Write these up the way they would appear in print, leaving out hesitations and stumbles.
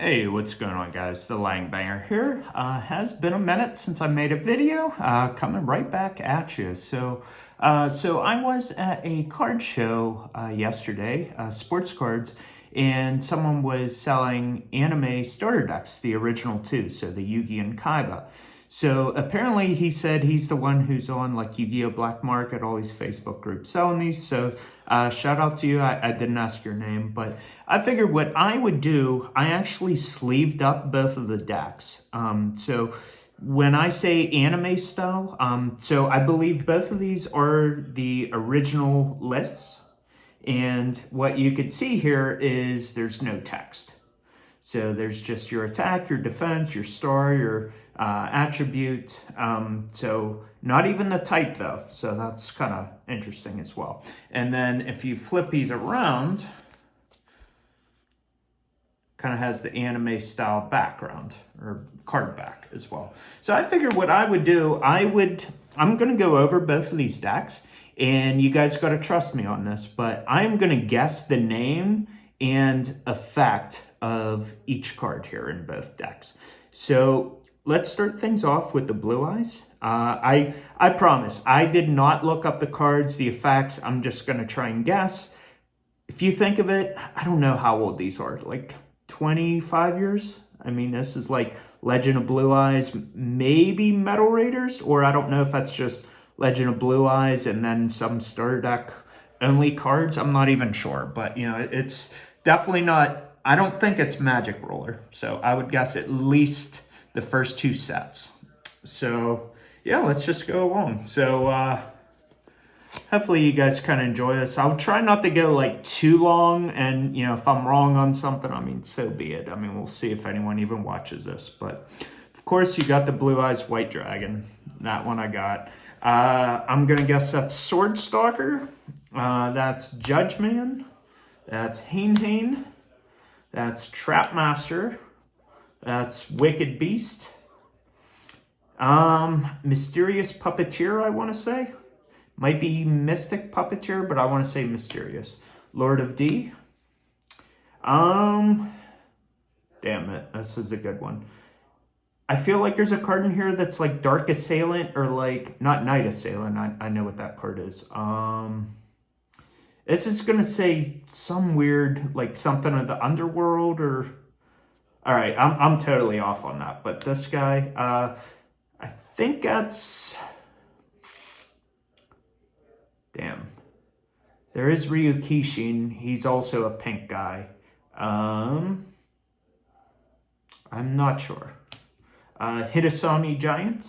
Hey, what's going on, guys? The Lang Banger here. Has been a minute since I made a video. Coming right back at you. So I was at a card show yesterday, sports cards, and someone was selling anime starter decks, the original two, so the Yugi and Kaiba. So apparently he said he's the one who's on like Yu-Gi-Oh! Black Market, all these Facebook groups selling these. So shout out to you. I didn't ask your name, but I figured what I would do, I actually sleeved up both of the decks. So when I say anime style, so I believe both of these are the original lists. And what you could see here is there's no text. So there's just your attack, your defense, your star, your attribute. So not even the type though. So that's kind of interesting as well. And then if you flip these around, kind of has the anime style background or card back as well. So I figured what I would do, I'm going to go over both of these decks and you guys got to trust me on this, but I'm going to guess the name and effect of each card here in both decks. So let's start things off with the Blue Eyes. I promise, I did not look up the cards, the effects. I'm just going to try and guess. If you think of it, I don't know how old these are, like 25 years? I mean, this is like Legend of Blue Eyes, maybe Metal Raiders, or I don't know if that's just Legend of Blue Eyes and then some starter deck only cards. I'm not even sure, but you know, it's definitely not, I don't think it's Magic Roller. So I would guess at least the first two sets. So yeah, let's just go along. So hopefully you guys kind of enjoy this. I'll try not to go like too long, and you know, if I'm wrong on something, I mean, so be it. I mean, we'll see if anyone even watches this. But of course you got the Blue Eyes White Dragon. That one I got. I'm gonna guess that's Sword Stalker. That's Judge Man. That's Hane. That's Trap Master. That's Wicked Beast. Mysterious Puppeteer, I want to say. Might be Mystic Puppeteer, but I want to say Mysterious. Lord of D. Damn it, this is a good one. I feel like there's a card in here that's like Dark Assailant, or like, not Night Assailant. I know what that card is. This is going to say some weird, like something of the underworld, or... All right, I'm totally off on that. But this guy, I think that's... Damn. There is Ryu Kishin. He's also a pink guy. I'm not sure. Hidesani Giant.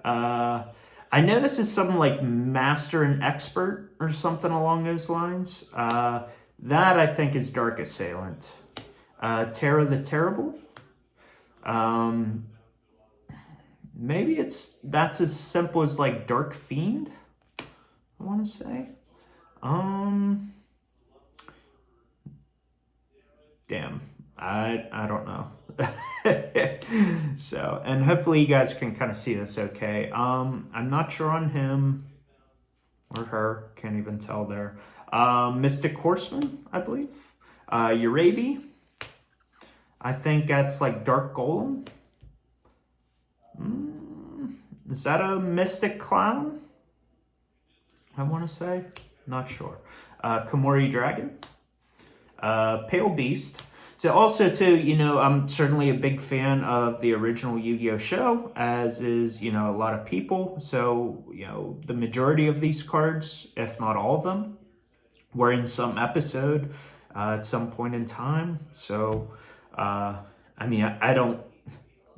I know this is something like Master and Expert or something along those lines. That I think is Dark Assailant. Terra the Terrible. Maybe that's as simple as like Dark Fiend, I want to say. Damn, I don't know. So, and hopefully you guys can kind of see this okay. I'm not sure on him or her, can't even tell there. Mystic Horseman, I believe. Urabi. I think that's like Dark Golem. Is that a Mystic Clown? I want to say. Not sure. Komori Dragon. Pale Beast. So also too, you know, I'm certainly a big fan of the original Yu-Gi-Oh! Show, as is, you know, a lot of people. So, you know, the majority of these cards, if not all of them, were in some episode at some point in time. So, I mean, I don't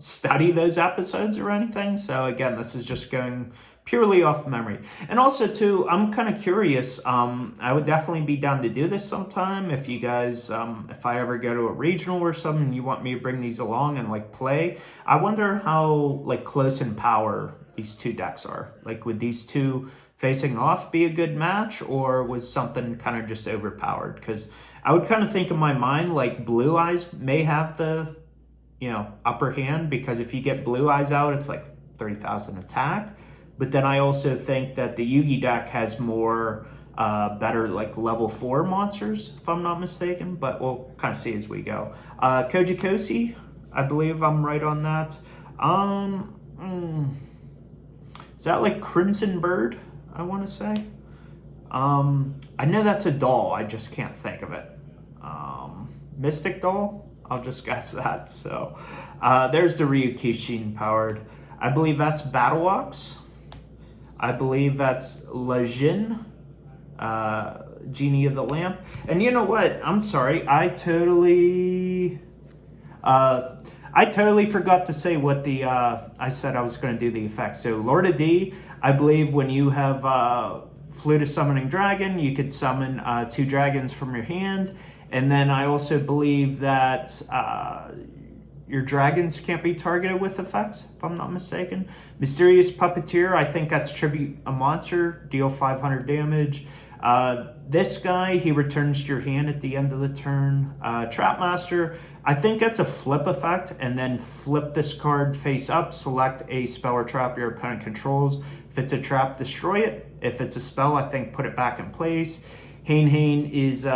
study those episodes or anything. So again, this is just going purely off memory. And also too, I'm kind of curious. I would definitely be down to do this sometime. If you guys, if I ever go to a regional or something and you want me to bring these along and like play, I wonder how like close in power these two decks are. Like, would these two facing off be a good match, or was something kind of just overpowered? Because I would kind of think in my mind, like Blue Eyes may have the, you know, upper hand, because if you get Blue Eyes out, it's like 30,000 attack. But then I also think that the Yugi deck has more better like level 4 monsters, if I'm not mistaken, but we'll kind of see as we go. Kojikosi, I believe I'm right on that. Is that like Crimson Bird, I want to say? I know that's a doll, I just can't think of it. Mystic Doll, I'll just guess that. So there's the Ryukishin powered. I believe that's Battle Ox. I believe that's Lejin, Genie of the Lamp. And you know what? I'm sorry. I totally forgot to say what the, I said I was going to do the effects. So Lord of D, I believe when you have Flute of Summoning Dragon, you could summon 2 dragons from your hand. And then I also believe that your dragons can't be targeted with effects, if I'm not mistaken. Mysterious Puppeteer, I think that's tribute a monster, deal 500 damage. This guy, he returns to your hand at the end of the turn. Trapmaster, I think that's a flip effect, and then flip this card face up, select a spell or trap your opponent controls. If it's a trap, destroy it. If it's a spell, I think put it back in place. Hain is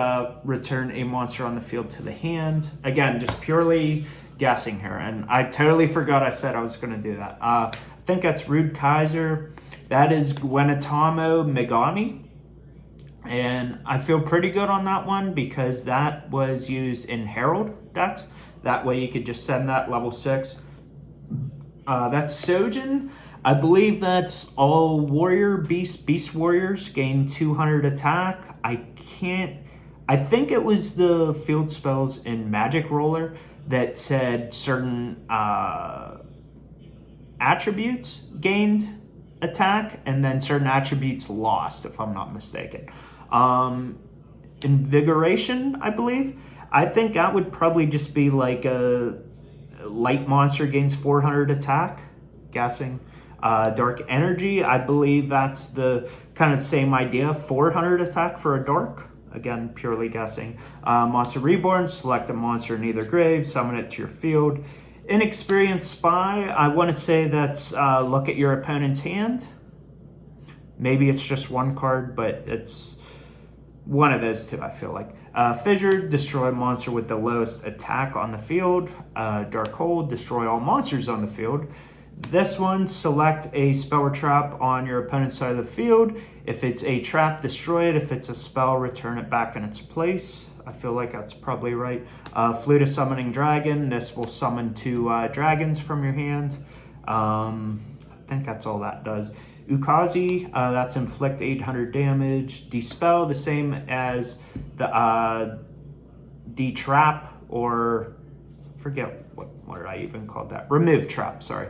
return a monster on the field to the hand. Again, just purely guessing here, and I totally forgot I said I was going to do that. I think that's Rude Kaiser. That is Gwenetamo Megami, and I feel pretty good on that one because that was used in Herald decks. That way you could just send that level 6. That's Sojin. I believe that's all warrior beast warriors gain 200 attack. I think it was the field spells in Magic Roller that said certain attributes gained attack and then certain attributes lost, if I'm not mistaken. Invigoration, I believe. I think that would probably just be like a light monster gains 400 attack, guessing. Dark Energy, I believe that's the kind of same idea, 400 attack for a dark. Again, purely guessing. Monster Reborn, select a monster in either grave, summon it to your field. Inexperienced Spy, I want to say that's look at your opponent's hand. Maybe it's just one card, but it's one of those two, I feel like. Fissure, destroy a monster with the lowest attack on the field. Dark Hold, destroy all monsters on the field. This one, select a spell or trap on your opponent's side of the field. If it's a trap, destroy it. If it's a spell, return it back in its place. I feel like that's probably right. Flute of Summoning Dragon. This will summon 2 dragons from your hand. I think that's all that does. Ukazi, that's inflict 800 damage. Dispel, the same as the detrap, or forget what did I even call that? Remove trap, sorry.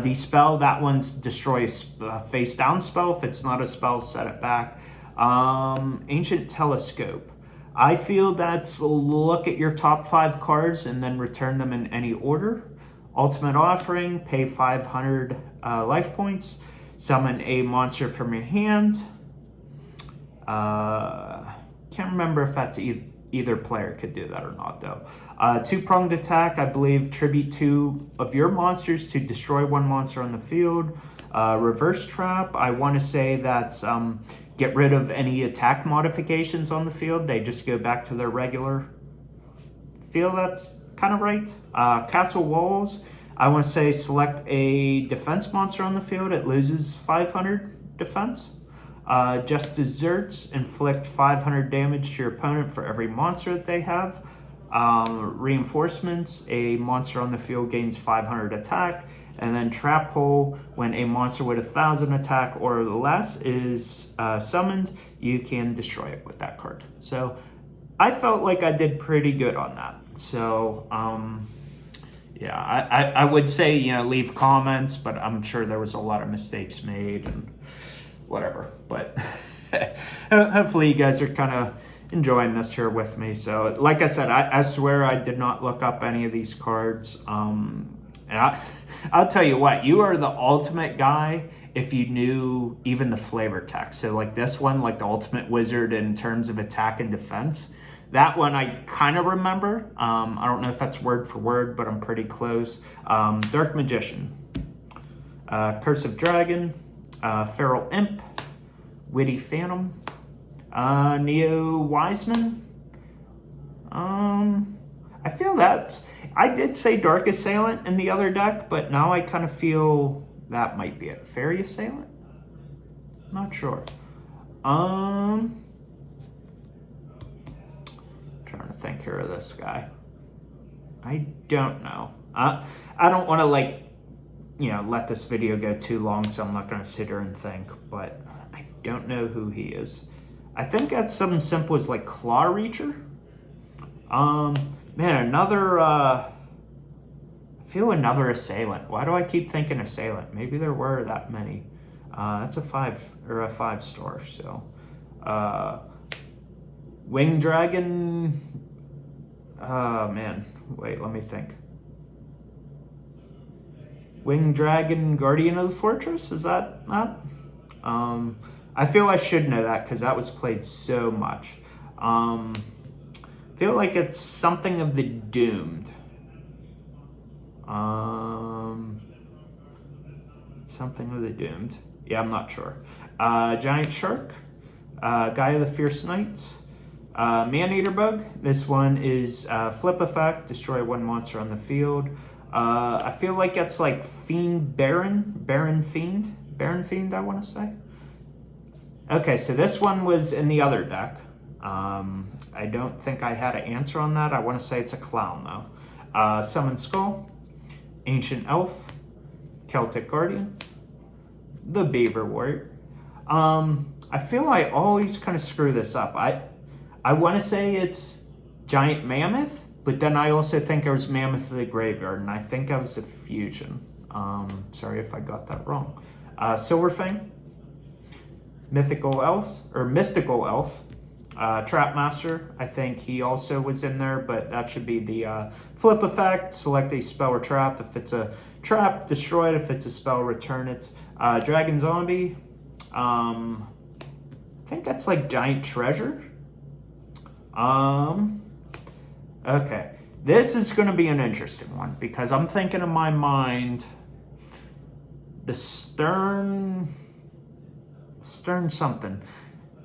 Dispel, that one's destroy a face down spell. If it's not a spell, set it back. Ancient Telescope. I feel that's look at your top 5 cards and then return them in any order. Ultimate Offering, pay 500 life points. Summon a monster from your hand. Can't remember if that's either player could do that or not, though. 2-pronged attack, I believe, tribute 2 of your monsters to destroy 1 monster on the field. Reverse trap, I want to say that's get rid of any attack modifications on the field. They just go back to their regular. Feel that's kind of right. Castle Walls, I want to say select a defense monster on the field. It loses 500 defense. Just Desserts, inflict 500 damage to your opponent for every monster that they have. Reinforcements, a monster on the field gains 500 attack. And then Trap Hole, when a monster with 1,000 attack or less is summoned, you can destroy it with that card. So I felt like I did pretty good on that. So yeah, I would say, leave comments, but I'm sure there was a lot of mistakes made and whatever. But hopefully you guys are kind of enjoying this here with me. So like I said, I swear I did not look up any of these cards. And I'll tell you what, you are the ultimate guy if you knew even the flavor text. So like this one, like the Ultimate Wizard in terms of attack and defense. That one I kind of remember. I don't know if that's word for word, but I'm pretty close. Dark Magician, Curse of Dragon, Feral Imp, Witty Phantom, Neo Wiseman. I feel I did say Dark Assailant in the other deck, but now I kind of feel that might be it. Fairy Assailant? Not sure. Trying to think here of this guy. I don't know. I don't want to let this video go too long, so I'm not going to sit here and think, but I don't know who he is. I think that's something simple as like Claw Reacher. Man, I feel another Assailant. Why do I keep thinking Assailant? Maybe there were that many. That's a 5-star, so. Winged Dragon. Man, wait, let me think. Winged Dragon, Guardian of the Fortress, is that not? I feel I should know that because that was played so much. Feel like it's something of the Doomed. Something of the Doomed. Yeah, I'm not sure. Giant Shark, Guy of the Fierce Knights, Man-Eater Bug. This one is flip effect, destroy one monster on the field. I feel like it's like Fiend Baron Fiend, I want to say. Okay, so this one was in the other deck. I don't think I had an answer on that. I want to say it's a clown though. Summon Skull, Ancient Elf, Celtic Guardian, the Beaver Warrior. I feel I always kind of screw this up. I want to say it's Giant Mammoth, but then I also think it was Mammoth of the Graveyard, and I think that was the fusion. Sorry if I got that wrong. Silverfang, Mystical Elf, Trapmaster. I think he also was in there, but that should be the flip effect. Select a spell or trap. If it's a trap, destroy it. If it's a spell, return it. Dragon Zombie. I think that's like Giant Treasure. Okay. This is going to be an interesting one because I'm thinking in my mind the Stern something.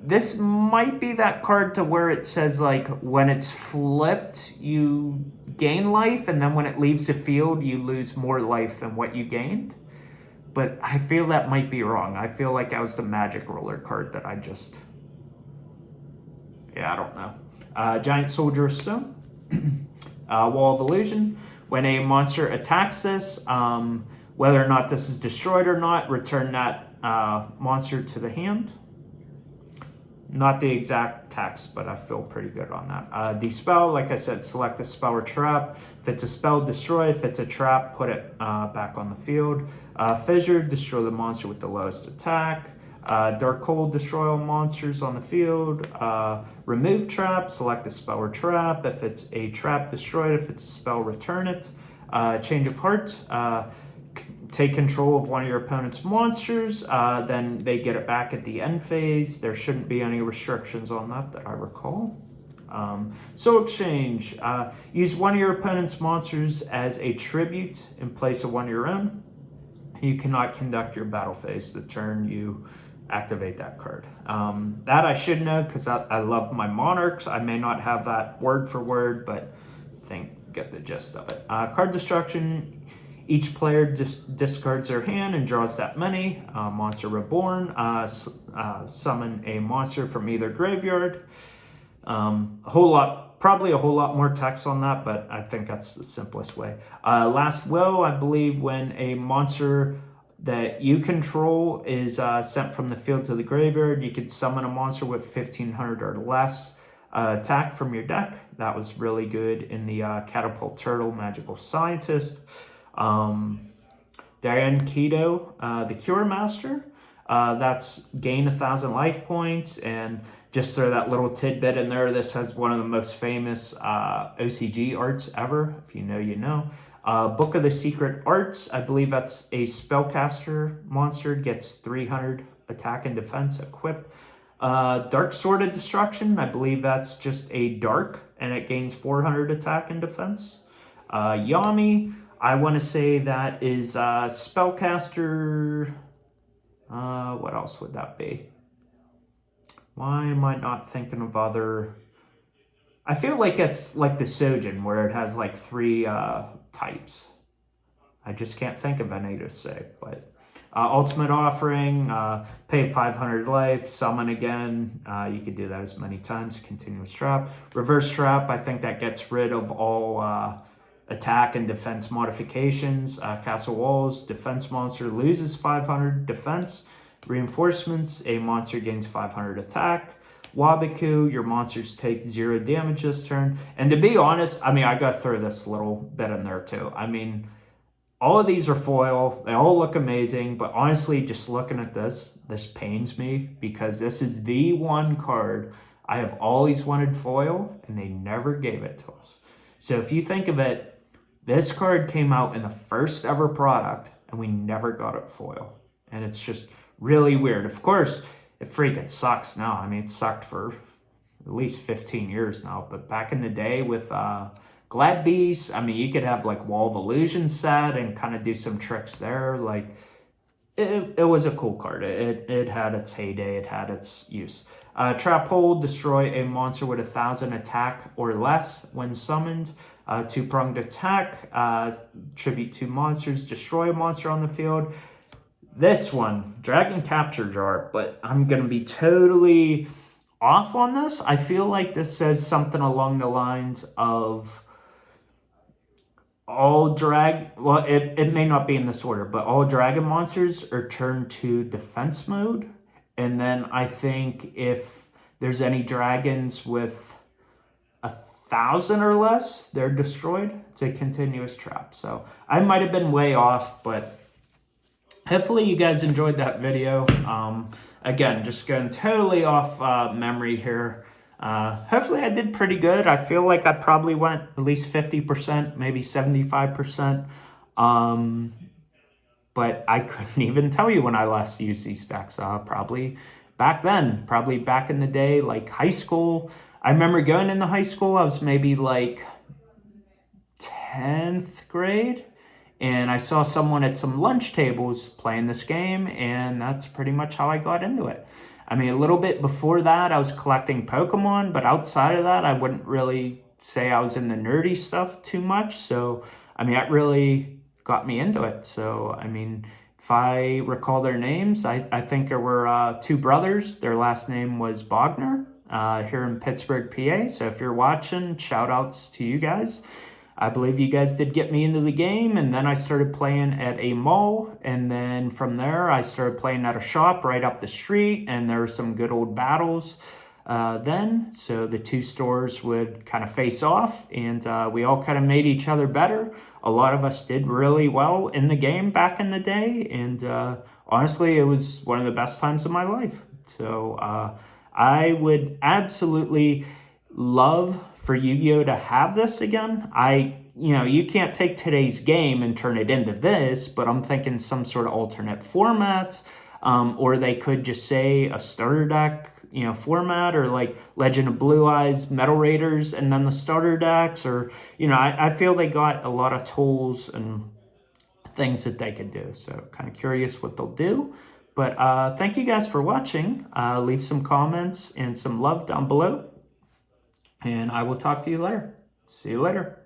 This might be that card to where it says like when it's flipped you gain life, and then when it leaves the field you lose more life than what you gained. But I feel that might be wrong. I feel like that was the Magic Roller card that I don't know. Giant Soldier of Stone. Wall of Illusion. When a monster attacks this, whether or not this is destroyed or not, return that monster to the hand. Not the exact text, but I feel pretty good on that. Dispel, like I said, select a spell or trap. If it's a spell, destroy. If it's a trap, put it back on the field. Fissure, destroy the monster with the lowest attack. Dark Cold, destroy all monsters on the field. Remove trap, select a spell or trap. If it's a trap, destroy it. If it's a spell, return it. Change of Heart, take control of one of your opponent's monsters, then they get it back at the end phase. There shouldn't be any restrictions on that I recall. Soul Exchange, use one of your opponent's monsters as a tribute in place of one of your own. You cannot conduct your battle phase the turn you activate that card. That I should know because I love my Monarchs. I may not have that word for word, but get the gist of it. Card Destruction. Each player discards their hand and draws that many. Monster Reborn. Summon a monster from either graveyard. Probably a whole lot more text on that, but I think that's the simplest way. Last Will, I believe when a monster that you control is sent from the field to the graveyard, you could summon a monster with 1,500 or less attack from your deck. That was really good in the Catapult Turtle Magical Scientist. Diane Keto, the Cure Master. That's gain 1,000 life points, and just throw that little tidbit in there. This has one of the most famous OCG arts ever. If you know, you know. Book of the Secret Arts. I believe that's a spellcaster monster. Gets 300 attack and defense equipped. Dark Sword of Destruction. I believe that's just a dark, and it gains 400 attack and defense. Yami. I want to say that is spellcaster. What else would that be? Why am I not thinking of other... I feel like it's like the Sojin, where it has like 3 types. I just can't think of any to say, but... Ultimate Offering, pay 500 life, summon again. You could do that as many times. Continuous Trap. Reverse Trap, I think that gets rid of all attack and defense modifications. Castle Walls, defense monster loses 500 defense. Reinforcements, a monster gains 500 attack. Wabiku, your monsters take 0 damage this turn. And to be honest, I mean, I gotta throw this little bit in there too. I mean, all of these are foil. They all look amazing, but honestly, just looking at this pains me because this is the one card I have always wanted foil, and they never gave it to us. So if you think of it, this card came out in the first ever product, and we never got it foil. And it's just really weird. Of course, it freaking sucks now. I mean, it sucked for at least 15 years now, but back in the day with... Glad Beast, I mean, you could have like Wall of Illusion set and kind of do some tricks there. Like, it was a cool card. It had its heyday. It had its use. Trap Hole, destroy a monster with 1,000 attack or less when summoned. 2-pronged attack, tribute 2 monsters, destroy a monster on the field. This one, Dragon Capture Jar, but I'm going to be totally off on this. I feel like this says something along the lines of... it may not be in this order, but all dragon monsters are turned to defense mode. And then I think if there's any dragons with 1,000 or less, they're destroyed. It's a continuous trap. So I might have been way off, but hopefully you guys enjoyed that video. Again, just going totally off memory here. Hopefully I did pretty good. I feel like I probably went at least 50%, maybe 75%. But I couldn't even tell you when I last used these stacks. Probably back then, probably back in the day, like high school. I remember going into high school, I was maybe like 10th grade. And I saw someone at some lunch tables playing this game, and that's pretty much how I got into it. I mean, a little bit before that, I was collecting Pokemon, but outside of that, I wouldn't really say I was in the nerdy stuff too much. So, I mean, that really got me into it. So, I mean, if I recall their names, I think there were 2 brothers. Their last name was Bogner, here in Pittsburgh, PA. So if you're watching, shout outs to you guys. I believe you guys did get me into the game, and then I started playing at a mall, and then from there I started playing at a shop right up the street, and there were some good old battles then. So the 2 stores would kind of face off, and we all kind of made each other better. A lot of us did really well in the game back in the day, and honestly, it was one of the best times of my life. So I would absolutely love for Yu-Gi-Oh to have this again. You can't take today's game and turn it into this, but I'm thinking some sort of alternate format, or they could just say a starter deck, format, or like Legend of Blue Eyes, Metal Raiders, and then the starter decks, or, I feel they got a lot of tools and things that they could do. So kind of curious what they'll do. But thank you guys for watching. Leave some comments and some love down below. And I will talk to you later. See you later.